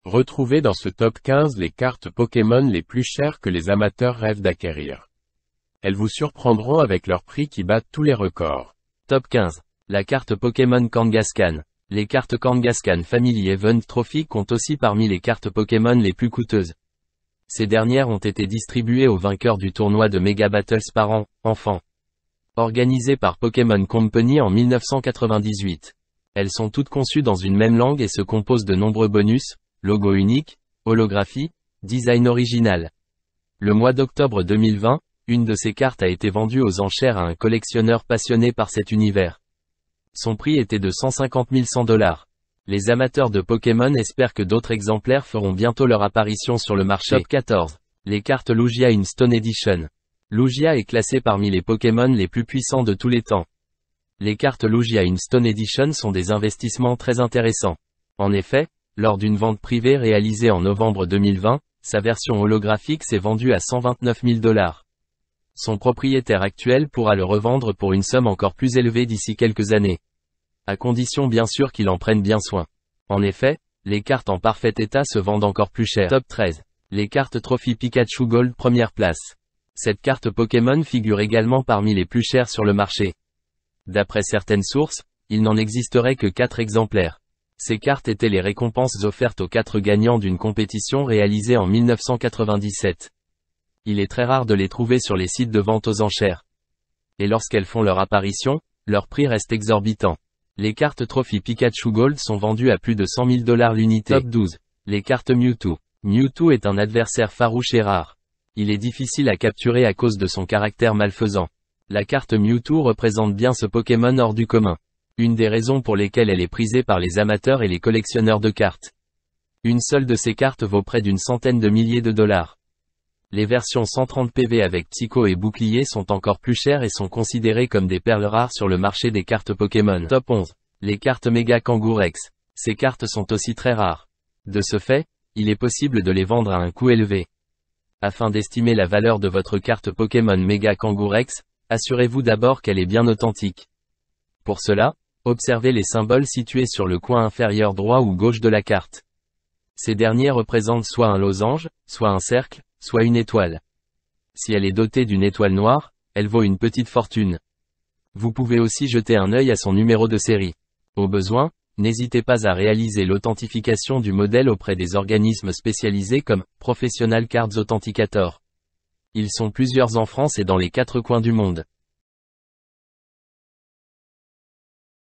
Retrouvez dans ce top 15 les cartes Pokémon les plus chères que les amateurs rêvent d'acquérir. Elles vous surprendront avec leurs prix qui battent tous les records. Top 15. La carte Pokémon Kangaskhan. Les cartes Kangaskhan Family Event Trophy comptent aussi parmi les cartes Pokémon les plus coûteuses. Ces dernières ont été distribuées aux vainqueurs du tournoi de Mega Battles par an, enfants. Organisé par Pokémon Company en 1998. Elles sont toutes conçues dans une même langue et se composent de nombreux bonus, logo unique, holographie, design original. Le mois d'octobre 2020, une de ces cartes a été vendue aux enchères à un collectionneur passionné par cet univers. Son prix était de 150 100 $. Les amateurs de Pokémon espèrent que d'autres exemplaires feront bientôt leur apparition sur le marché. Top 14. Les cartes Lugia in Stone Edition. Lugia est classé parmi les Pokémon les plus puissants de tous les temps. Les cartes Lugia in Stone Edition sont des investissements très intéressants. En effet, lors d'une vente privée réalisée en novembre 2020, sa version holographique s'est vendue à 129 000 $. Son propriétaire actuel pourra le revendre pour une somme encore plus élevée d'ici quelques années. À condition bien sûr qu'il en prenne bien soin. En effet, les cartes en parfait état se vendent encore plus cher. Top 13. Les cartes Trophy Pikachu Gold première place. Cette carte Pokémon figure également parmi les plus chères sur le marché. D'après certaines sources, il n'en existerait que 4 exemplaires. Ces cartes étaient les récompenses offertes aux 4 gagnants d'une compétition réalisée en 1997. Il est très rare de les trouver sur les sites de vente aux enchères. Et lorsqu'elles font leur apparition, leur prix reste exorbitant. Les cartes Trophy Pikachu Gold sont vendues à plus de 100 000 $ l'unité. Top 12. Les cartes Mewtwo. Mewtwo est un adversaire farouche et rare. Il est difficile à capturer à cause de son caractère malfaisant. La carte Mewtwo représente bien ce Pokémon hors du commun. Une des raisons pour lesquelles elle est prisée par les amateurs et les collectionneurs de cartes. Une seule de ces cartes vaut près d'une centaine de milliers de $. Les versions 130 PV avec Psycho et Bouclier sont encore plus chères et sont considérées comme des perles rares sur le marché des cartes Pokémon. Top 11. Les cartes Mega Kangourex. Ces cartes sont aussi très rares. De ce fait, il est possible de les vendre à un coût élevé. Afin d'estimer la valeur de votre carte Pokémon Mega Kangourex, assurez-vous d'abord qu'elle est bien authentique. Pour cela, observez les symboles situés sur le coin inférieur droit ou gauche de la carte. Ces derniers représentent soit un losange, soit un cercle, soit une étoile. Si elle est dotée d'une étoile noire, elle vaut une petite fortune. Vous pouvez aussi jeter un œil à son numéro de série. Au besoin, n'hésitez pas à réaliser l'authentification du modèle auprès des organismes spécialisés comme Professional Cards Authenticator. Ils sont plusieurs en France et dans les 4 coins du monde.